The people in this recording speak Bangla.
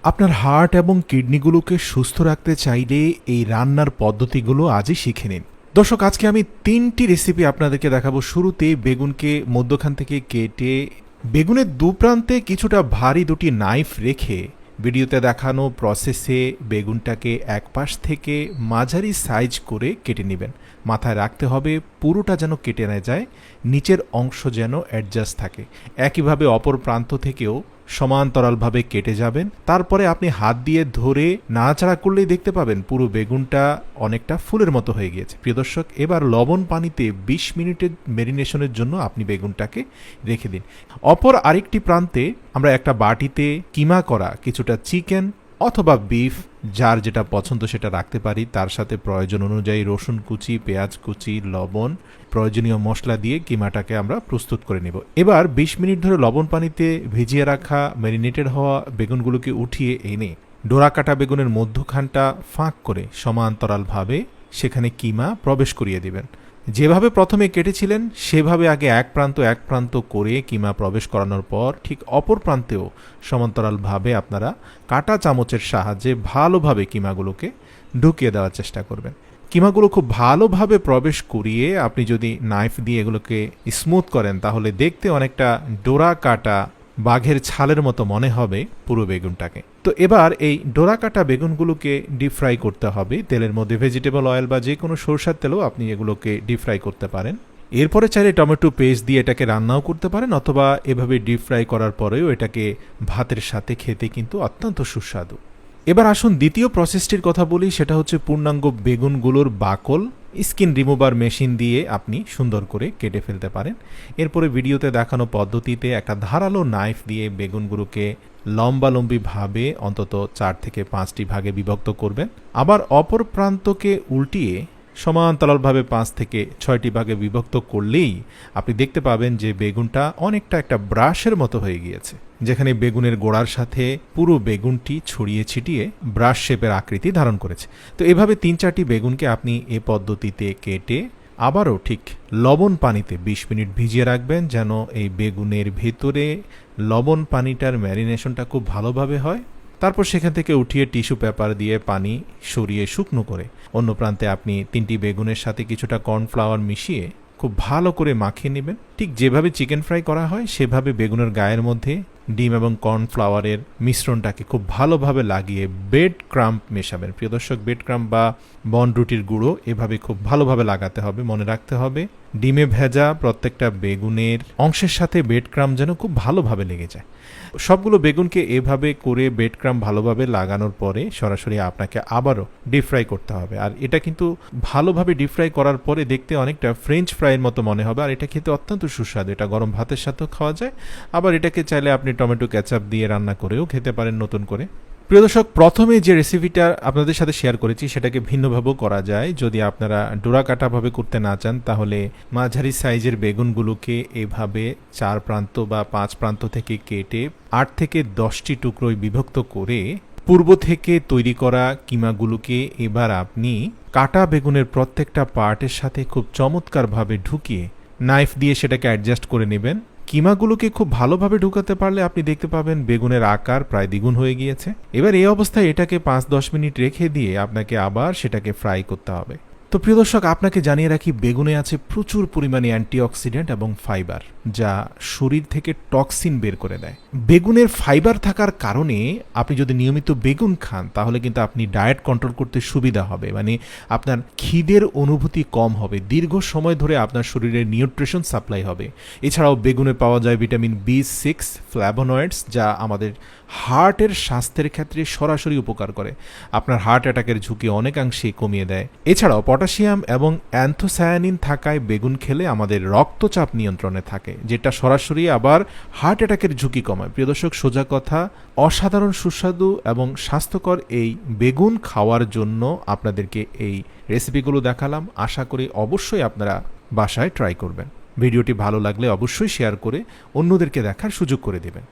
আপনার হার্ট এবং কিডনিগুলোকে সুস্থ রাখতে চাইলে এই রান্নার পদ্ধতিগুলো আজই শিখে নিন। দর্শক, আজকে আমি 3টি রেসিপি আপনাদেরকে দেখাবো। শুরুতে বেগুনকে মধ্যখান থেকে কেটে বেগুনের দুপ্রান্তে কিছুটা ভারী দুটি নাইফ রেখে ভিডিওতে দেখানো প্রসেসে বেগুনটাকে এক পাশ থেকে মাঝারি সাইজ করে কেটে নেবেন। মাথায় রাখতে হবে পুরোটা যেন কেটে না যায়, নিচের অংশ যেন অ্যাডজাস্ট থাকে। একইভাবে অপর প্রান্ত থেকেও সমান্তরালভাবে কেটে যাবেন। তারপরে আপনি হাত দিয়ে ধরে নাড়াচাড়া করলেই দেখতে পাবেন পুরো বেগুনটা অনেকটা ফুলের মতো হয়ে গিয়েছে। প্রিয় দর্শক, এবার লবণ পানিতে 20 মিনিটের ম্যারিনেশনের জন্য আপনি বেগুনটাকে রেখে দিন। অপর আরেকটি প্রান্তে আমরা একটা বাটিতে কিমা করা কিছুটা চিকেন অথবা বিফ, যার যেটা পছন্দ সেটা রাখতে পারি। তার সাথে প্রয়োজন অনুযায়ী রসুন কুচি, পেঁয়াজ কুচি, লবণ, প্রয়োজনীয় মশলা দিয়ে কিমাটাকে আমরা প্রস্তুত করে নেব। এবার 20 মিনিট ধরে লবণ পানিতে ভিজিয়ে রাখা ম্যারিনেটেড হওয়া বেগুনগুলোকে উঠিয়ে এনে ডোরা কাটা বেগুনের মধ্যখানটা ফাঁক করে সমান্তরালভাবে সেখানে কিমা প্রবেশ করিয়ে দিবেন। যেভাবে প্রথমে কেটেছিলেন সেভাবে আগে এক প্রান্ত করে কিমা প্রবেশ করানোর পর ঠিক অপর প্রান্তেও সমান্তরালভাবে আপনারা কাঁটা চামচের সাহায্যে ভালোভাবে কিমাগুলোকে ঢুকিয়ে দেওয়ার চেষ্টা করবেন। কিমাগুলো খুব ভালোভাবে প্রবেশ করিয়ে আপনি যদি নাইফ দিয়ে এগুলোকে স্মুথ করেন তাহলে দেখতে অনেকটা ডোরা কাটা বাঘের ছালের মতো মনে হবে পুরো বেগুনটাকে। তো এবার এই ডোরা কাটা বেগুনগুলোকে ডিপ ফ্রাই করতে হবে তেলের মধ্যে। ভেজিটেবল অয়েল বা যে কোনো সরষের তেলেও আপনি এগুলোকে ডিপ ফ্রাই করতে পারেন। এরপরে চাইলে টমেটো পেস্ট দিয়ে এটাকে রান্নাও করতে পারেন, অথবা এভাবে ডিপ ফ্রাই করার পরেও এটাকে ভাতের সাথে খেতে কিন্তু অত্যন্ত সুস্বাদু। এবার আসুন দ্বিতীয় প্রসেসটির কথা বলি, সেটা হচ্ছে পূর্ণাঙ্গ বেগুনগুলোর বাকল স্কিন রিমুভার মেশিন দিয়ে আপনি সুন্দর করে কেটে ফেলতে পারেন। এরপরে ভিডিওতে দেখানো পদ্ধতিতে একটা ধারালো নাইফ দিয়ে বেগুনগুলোকে লম্বালম্বিভাবে অন্তত 4 থেকে 5টি ভাগে বিভক্ত করবেন। আবার অপর প্রান্তকে উল্টিয়ে সমান্তরালভাবে 5 থেকে 6টি ভাগে বিভক্ত করলেই আপনি দেখতে পাবেন যে বেগুনটা অনেকটা একটা ব্রাশের মতো হয়ে গিয়েছে, যেখানে বেগুনের গোড়ার সাথে পুরো বেগুনটি ছড়িয়ে ছিটিয়ে ব্রাশ শেপের আকৃতি ধারণ করেছে। তো এভাবে 3-4টি বেগুনকে আপনি এ পদ্ধতিতে কেটে আবারও ঠিক লবণ পানিতে 20 মিনিট ভিজিয়ে রাখবেন, যেন এই বেগুনের ভেতরে লবণ পানিটার ম্যারিনেশনটা খুব ভালোভাবে হয়। তারপর সেখান থেকে উঠিয়ে টিস্যু পেপার দিয়ে পানি সরিয়ে শুকনো করে অন্য প্রান্তে আপনি 3টি বেগুনের সাথে কিছুটা কর্নফ্লাওয়ার মিশিয়ে খুব ভালো করে মাখিয়ে নেবেন। ঠিক যেভাবে চিকেন ফ্রাই করা হয় সেভাবে বেগুনের গায়ের মধ্যে ডিম এবং কর্নফ্লাওয়ারের মিশ্রণটাকে খুব ভালোভাবে লাগিয়ে ব্রেড ক্রাম্প মেশাবেন। প্রিয় দর্শক, ব্রেড ক্রাম্প বা বনরুটির গুঁড়ো এভাবে খুব ভালোভাবে লাগাতে হবে। মনে রাখতে হবে ডিমে ভেজা প্রত্যেকটা বেগুনের অংশের সাথে ব্রেড ক্রাম্প যেন খুব ভালোভাবে লেগে যায়। সবগুলো বেগুনকে এভাবে করে ব্রেড ক্রাম্প ভালোভাবে লাগানোর পরে সরাসরি আপনাকে আবারও ডিপ ফ্রাই করতে হবে। আর এটা কিন্তু ভালোভাবে ডিপ ফ্রাই করার পরে দেখতে অনেকটা ফ্রেঞ্চ ফ্রাইয়ের মতো মনে হবে, আর এটা খেতে অত্যন্ত সুস্বাদু। এটা গরম ভাতের সাথেও খাওয়া যায়, আবার এটাকে চাইলে আপনি টমেটো কেচাপ দিয়ে রান্না করেও খেতে পারেন নতুন করে। প্রিয় দর্শক, প্রথমে যে রেসিপিটা আপনাদের সাথে শেয়ার করেছি সেটাকে ভিন্নভাবেও করা যায়। যদি আপনারা ডোরা কাটাভাবে করতে না চান তাহলে মাঝারি সাইজের বেগুনগুলোকে এভাবে 4 প্রান্ত বা 5 প্রান্ত থেকে কেটে 8 থেকে 10টি টুকরোয় বিভক্ত করে পূর্ব থেকে তৈরি করা কিমাগুলোকে এবার আপনি কাটা বেগুনের প্রত্যেকটা পার্টের সাথে খুব চমৎকারভাবে ঢুকিয়ে নাইফ দিয়ে সেটাকে অ্যাডজাস্ট করে নেবেন। কিমাগুলোকে খুব ভালোভাবে ঢুকাতে পারলে আপনি দেখতে পাবেন বেগুনের আকার প্রায় দ্বিগুণ হয়ে গিয়েছে। এবার এই অবস্থায় এটাকে 5-10 মিনিট রেখে দিয়ে আপনাকে আবার সেটাকে ফ্রাই করতে হবে। তো প্রিয় দর্শক, আপনাকে জানিয়ে রাখি বেগুনে আছে প্রচুর পরিমাণে অ্যান্টিঅক্সিডেন্ট এবং ফাইবার, যা শরীর থেকে টক্সিন বের করে দেয়। বেগুনের ফাইবার থাকার কারণে আপনি যদি নিয়মিত বেগুন খান তাহলে কিন্তু আপনি ডায়েট কন্ট্রোল করতে সুবিধা হবে, মানে আপনার খিদের অনুভূতি কম হবে, দীর্ঘ সময় ধরে আপনার শরীরে নিউট্রিশন সাপ্লাই হবে। এছাড়াও বেগুনে পাওয়া যায় ভিটামিন B6 ফ্ল্যাভোনয়েডস, যা আমাদের হার্টের স্বাস্থ্যের ক্ষেত্রে সরাসরি উপকার করে, আপনার হার্ট অ্যাটাকের ঝুঁকি অনেকাংশেই কমিয়ে দেয়। এছাড়াও পটাশিয়াম এবং অ্যান্থোসায়ানিন থাকায় বেগুন খেলে আমাদের রক্তচাপ নিয়ন্ত্রণে থাকে, যেটা সরাসরি আবার হার্ট অ্যাটাকের ঝুঁকি কমায়। প্রিয় দর্শক, সোজা কথা, অসাধারণ সুস্বাদু এবং স্বাস্থ্যকর এই বেগুন খাওয়ার জন্য আপনাদেরকে এই রেসিপিগুলো দেখালাম। আশা করি অবশ্যই আপনারা বাসায় ট্রাই করবেন। ভিডিওটি ভালো লাগলে অবশ্যই শেয়ার করে অন্যদেরকে দেখার সুযোগ করে দেবেন।